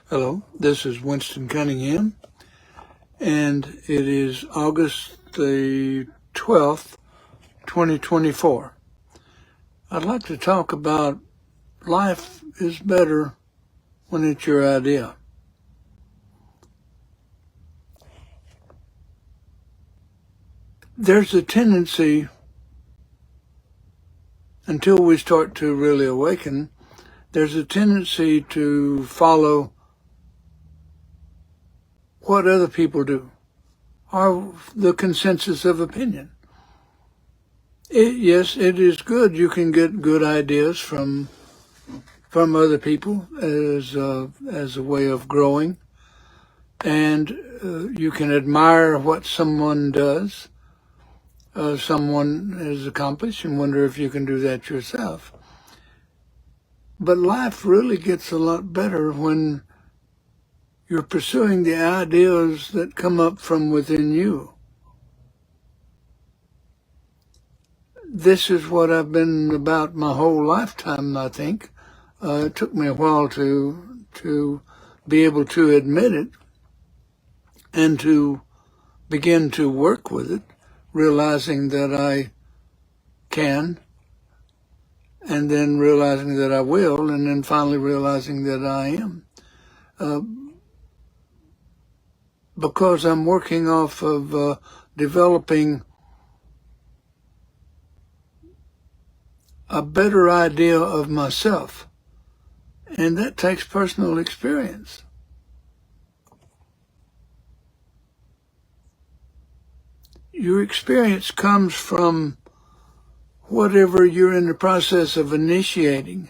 Hello, this is Winston Cunningham, and it is August the 12th, 2024. I'd like to talk about life is better when it's your idea. There's a tendency, until we start to really awaken, there's a tendency to follow what other people do, or the consensus of opinion. Yes, it is good. You can get good ideas from other people as a way of growing, and you can admire what someone does, someone has accomplished, and wonder if you can do that yourself. But life really gets a lot better when you're pursuing the ideas that come up from within you. This is what I've been about my whole lifetime, I think. It took me a while to be able to admit it and to begin to work with it, realizing that I can, and then realizing that I will, and then finally realizing that I am. Because I'm working off of developing a better idea of myself, and that takes personal experience. Your experience comes from whatever you're in the process of initiating.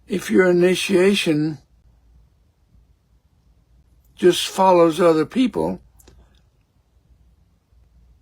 If your initiation just follows other people,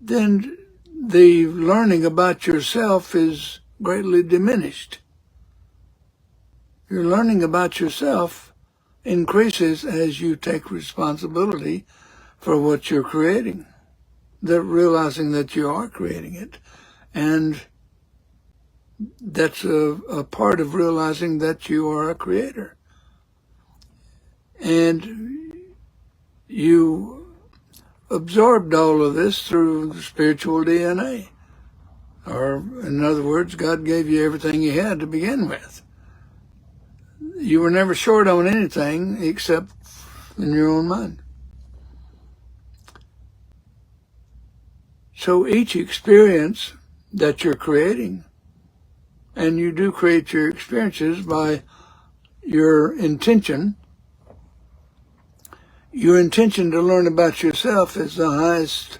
then the learning about yourself is greatly diminished. Your learning about yourself increases as you take responsibility for what you're creating, realizing that you are creating it. And that's a part of realizing that you are a creator. And you absorbed all of this through the spiritual DNA. Or, in other words, God gave you everything you had to begin with. You were never short on anything except in your own mind. So each experience that you're creating, and you do create your experiences by your intention to learn about yourself is the highest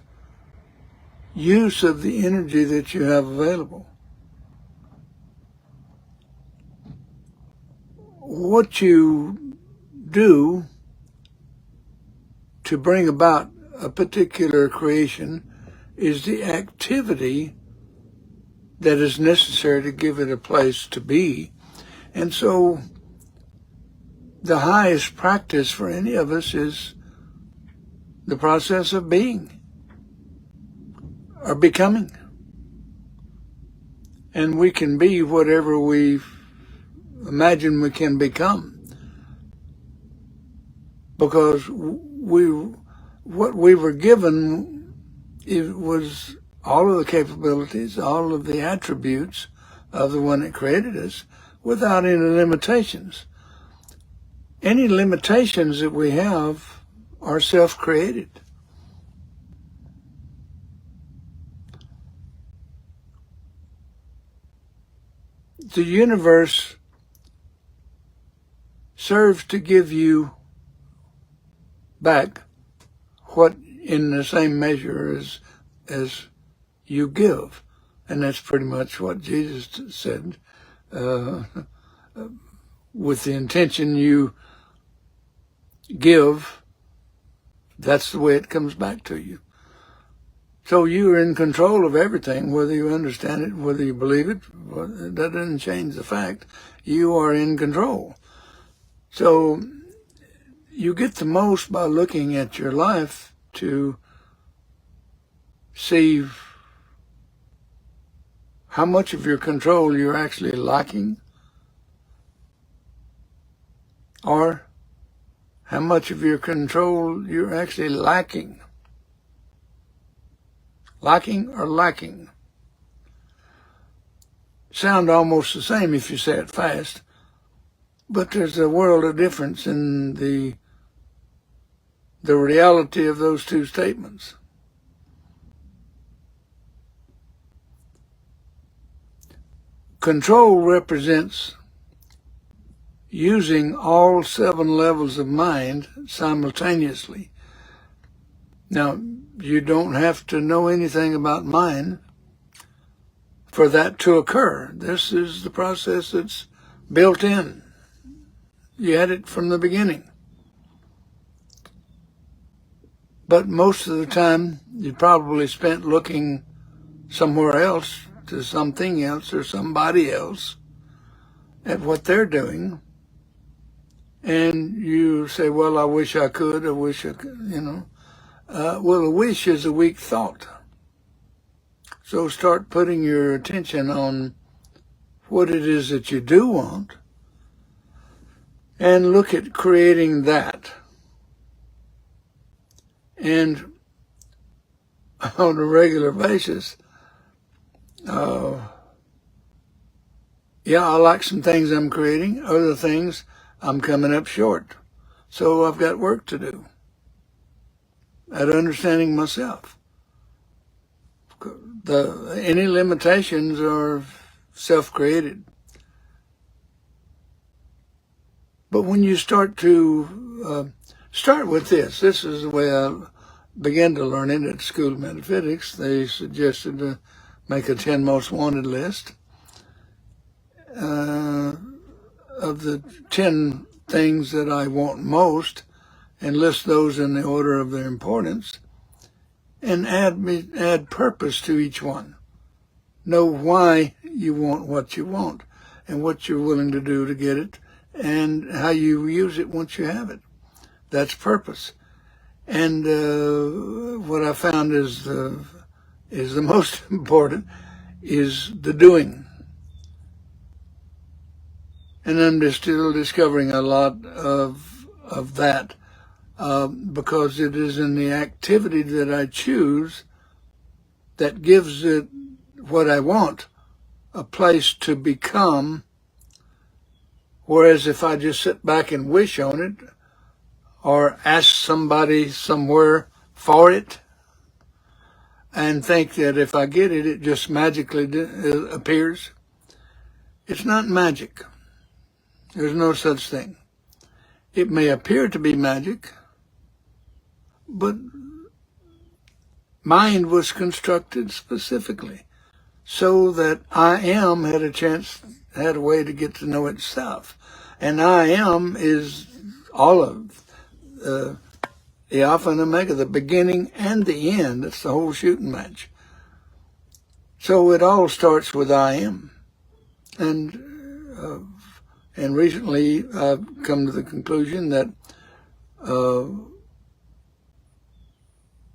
use of the energy that you have available. What you do to bring about a particular creation is the activity that is necessary to give it a place to be. And so the highest practice for any of us is the process of being or becoming. And we can be whatever we imagine we can become, because what we were given, it was all of the capabilities, all of the attributes of the one that created us, without any limitations. Any limitations that we have are self-created. The universe serves to give you back what in the same measure as you give. And that's pretty much what Jesus said. With the intention you give, that's the way it comes back to you. So you are in control of everything, whether you understand it, whether you believe it. That doesn't change the fact. You are in control. So you get the most by looking at your life to see how much of your control you're actually lacking, or how much of your control you're actually lacking. Lacking or lacking. Sound almost the same if you say it fast, but there's a world of difference in the reality of those two statements. Control represents using all 7 levels of mind simultaneously. Now, you don't have to know anything about mind for that to occur. This is the process that's built in. You had it from the beginning. But most of the time, you probably spent looking somewhere else, to something else or somebody else, at what they're doing. And you say, well, I wish I could, I wish I could, you know. Well, a wish is a weak thought. So start putting your attention on what it is that you do want and look at creating that. And on a regular basis, I like some things I'm creating, other things I'm coming up short. So I've got work to do at understanding myself. Any limitations are self-created. But when you start to start with this is the way I began to learn it at School of Metaphysics. They suggested to make a 10 most wanted list of the 10 things that I want most, and list those in the order of their importance, and add purpose to each one. Know why you want what you want, and what you're willing to do to get it, and how you use it once you have it. That's purpose. And what I found is the most important is the doing. And I'm just still discovering a lot of that, because it is in the activity that I choose that gives it what I want, a place to become. Whereas if I just sit back and wish on it, or ask somebody somewhere for it, and think that if I get it, it just magically appears, it's not magic. There's no such thing. It may appear to be magic, but mind was constructed specifically so that I am had a way to get to know itself. And I am is all of the Alpha and Omega, the beginning and the end. It's the whole shooting match. So it all starts with I am. And recently I've come to the conclusion that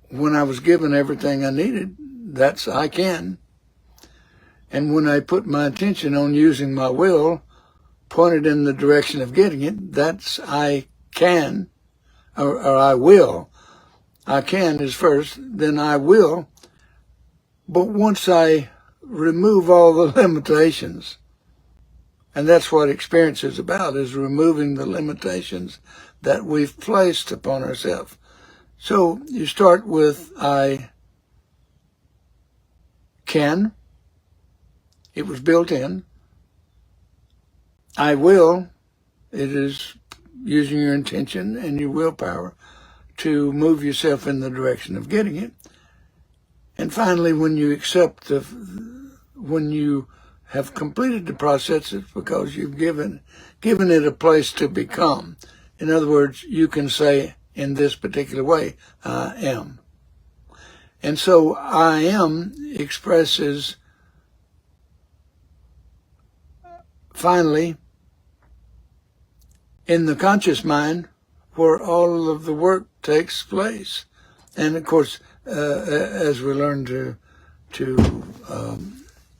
when I was given everything I needed, that's I can. And when I put my attention on using my will, pointed in the direction of getting it, that's I can, or I will. I can is first, then I will. But once I remove all the limitations, and that's what experience is about, is removing the limitations that we've placed upon ourselves. So you start with I can. It was built in. I will. It is using your intention and your willpower to move yourself in the direction of getting it. And finally, when you accept when you have completed the process, it's because you've given it a place to become. In other words, you can say in this particular way, I am. And so I am expresses, finally, in the conscious mind where all of the work takes place. And of course, as we learn to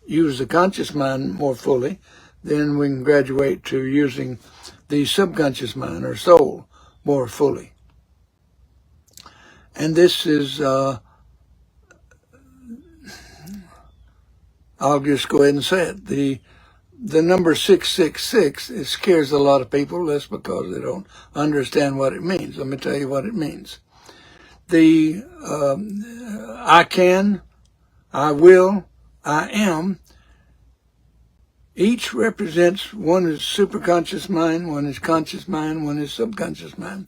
use the conscious mind more fully, then we can graduate to using the subconscious mind or soul, more fully. And this is, I'll just go ahead and say it. The number 666, it scares a lot of people. That's because they don't understand what it means. Let me tell you what it means. The I can, I will, I am, each represents, one is superconscious mind, one is conscious mind, one is subconscious mind.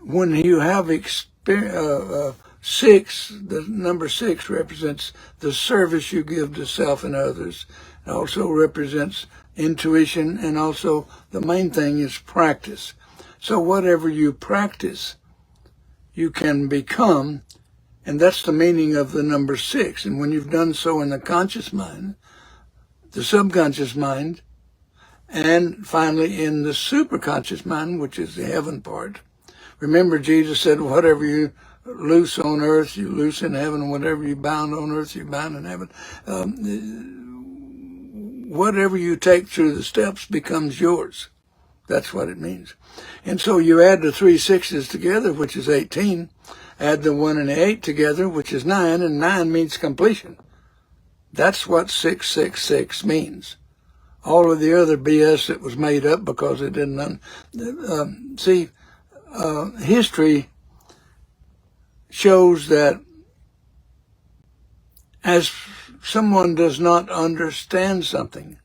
When you have six, the number 6 represents the service you give to self and others. It also represents intuition, and also the main thing is practice. So whatever you practice, you can become, and that's the meaning of the number 6. And when you've done so in the conscious mind, the subconscious mind, and finally in the superconscious mind, which is the heaven part. Remember, Jesus said, whatever you loose on earth, you loose in heaven, and whatever you bound on earth, you bound in heaven. Whatever you take through the steps becomes yours. That's what it means. And so you add the 3 6s together, which is 18. Add the 1 and the 8 together, which is 9, and 9 means completion. That's what 666 means. All of the other BS that was made up because it didn't. History shows that as someone does not understand something,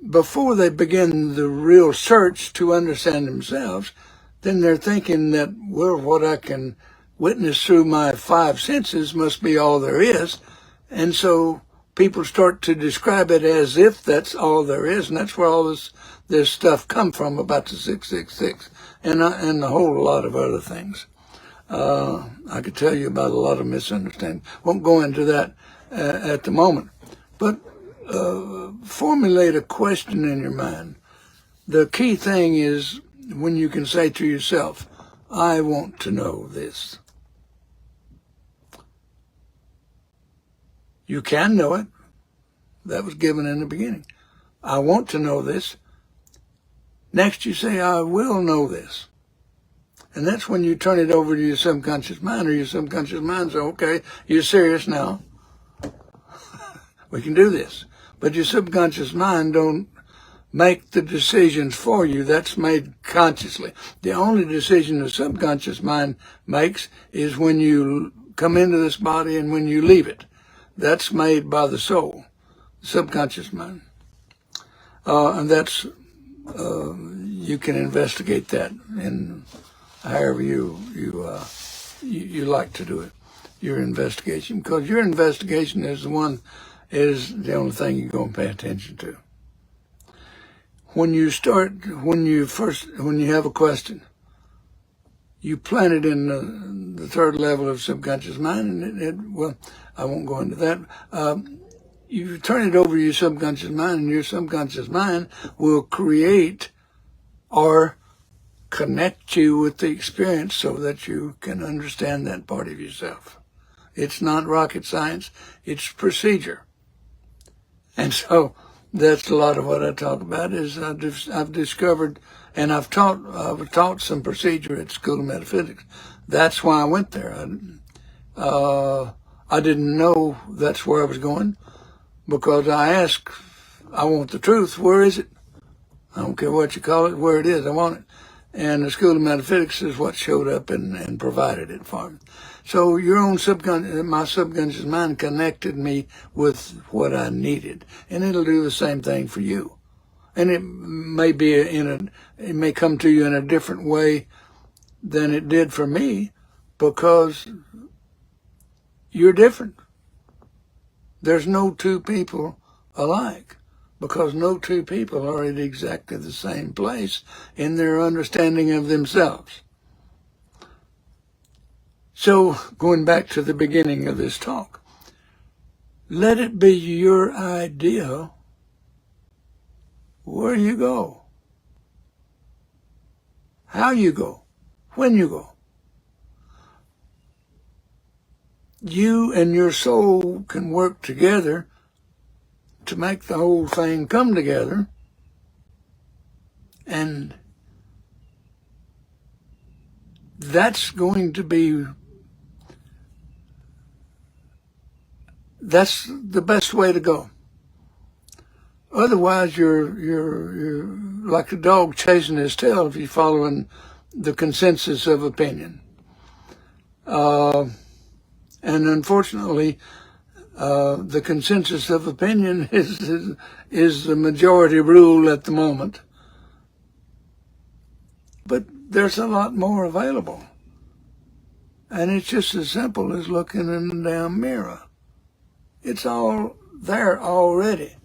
before they begin the real search to understand themselves, then they're thinking that, well, what I can witness through my 5 senses must be all there is. And so people start to describe it as if that's all there is, and that's where all this stuff come from about the 666 and a whole lot of other things. I could tell you about a lot of misunderstanding. Won't go into that at the moment. But formulate a question in your mind. The key thing is when you can say to yourself, I want to know this. You can know it. That was given in the beginning. I want to know this. Next you say, I will know this. And that's when you turn it over to your subconscious mind, or your subconscious mind says, okay, you're serious now. We can do this. But your subconscious mind don't make the decisions for you. That's made consciously. The only decision the subconscious mind makes is when you come into this body and when you leave it. That's made by the soul, the subconscious mind. And that's, you can investigate that in however you like to do it, your investigation, because your investigation is the only thing you're going to pay attention to. When you have a question, you plant it in the third level of subconscious mind, and well, I won't go into that. You turn it over to your subconscious mind, and your subconscious mind will create or connect you with the experience so that you can understand that part of yourself. It's not rocket science, it's procedure. And so that's a lot of what I talk about is I've discovered, and I've taught some procedure at School of Metaphysics. That's why I went there. I didn't know that's where I was going because I asked, I want the truth. Where is it? I don't care what you call it, where it is. I want it. And the School of Metaphysics is what showed up and provided it for me. So your own my subconscious mind connected me with what I needed. And it'll do the same thing for you. And it may it may come to you in a different way than it did for me because you're different. There's no two people alike, because no two people are at exactly the same place in their understanding of themselves. So, going back to the beginning of this talk, let it be your idea where you go, how you go, when you go. You and your soul can work together to make the whole thing come together. And that's going to be, that's the best way to go. Otherwise, you're like a dog chasing his tail if you're following the consensus of opinion. And unfortunately, the consensus of opinion is the majority rule at the moment. But there's a lot more available. And it's just as simple as looking in the damn mirror. It's all there already.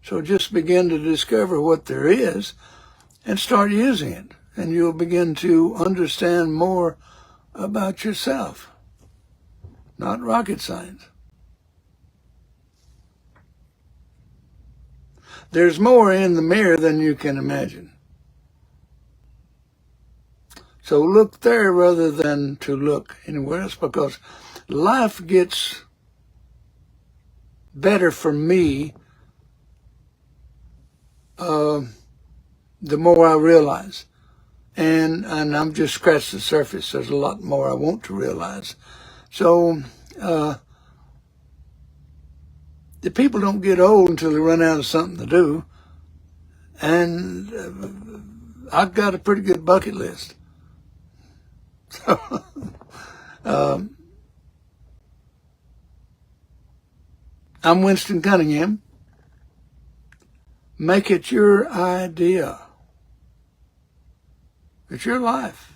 So just begin to discover what there is and start using it. And you'll begin to understand more about yourself. Not rocket science. There's more in the mirror than you can imagine. So look there rather than to look anywhere else, because life gets better for me the more I realize. And I'm just scratching the surface. There's a lot more I want to realize. So the people don't get old until they run out of something to do. And I've got a pretty good bucket list. So, I'm Winston Cunningham. Make it your idea. It's your life.